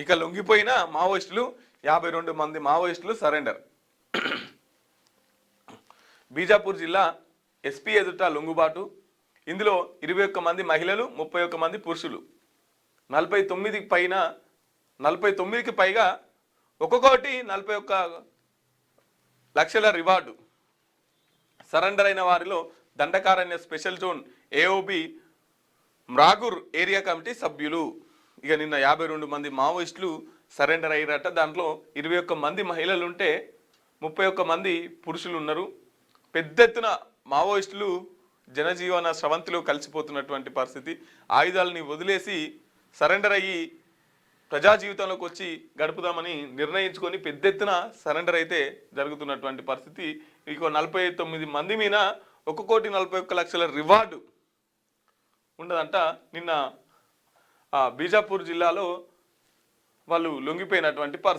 ఇక లొంగిపోయిన మావోయిస్టులు 52 మంది మావోయిస్టులు సరెండర్. బీజాపూర్ జిల్లా ఎస్పీ ఎదుట లొంగుబాటు. ఇందులో 21 మంది మహిళలు, 31 మంది పురుషులు. 49కి పైగా ఒక్కొక్కటి 41 లక్షల రివార్డు. సరెండర్ అయిన వారిలో Dandakaranya special zone AOB Mragur area committee సభ్యులు. ఇక నిన్న 52 మంది మావోయిస్టులు సరెండర్ అయ్యారట. దాంట్లో 21 మంది మహిళలు ఉంటే 31 మంది పురుషులు ఉన్నారు. పెద్ద ఎత్తున మావోయిస్టులు జనజీవన స్రవంతిలో కలిసిపోతున్నటువంటి పరిస్థితి. ఆయుధాలని వదిలేసి సరెండర్ అయ్యి ప్రజా జీవితంలోకి వచ్చి గడుపుదామని నిర్ణయించుకొని పెద్ద ఎత్తున సరెండర్ అయితే జరుగుతున్నటువంటి పరిస్థితి. ఇక 49 మంది మీద 1,41 లక్షల రివార్డు ఉండదంట. నిన్న బీజాపూర్ జిల్లాలో వాళ్ళు లొంగిపోయినటువంటి పరిస్థితి.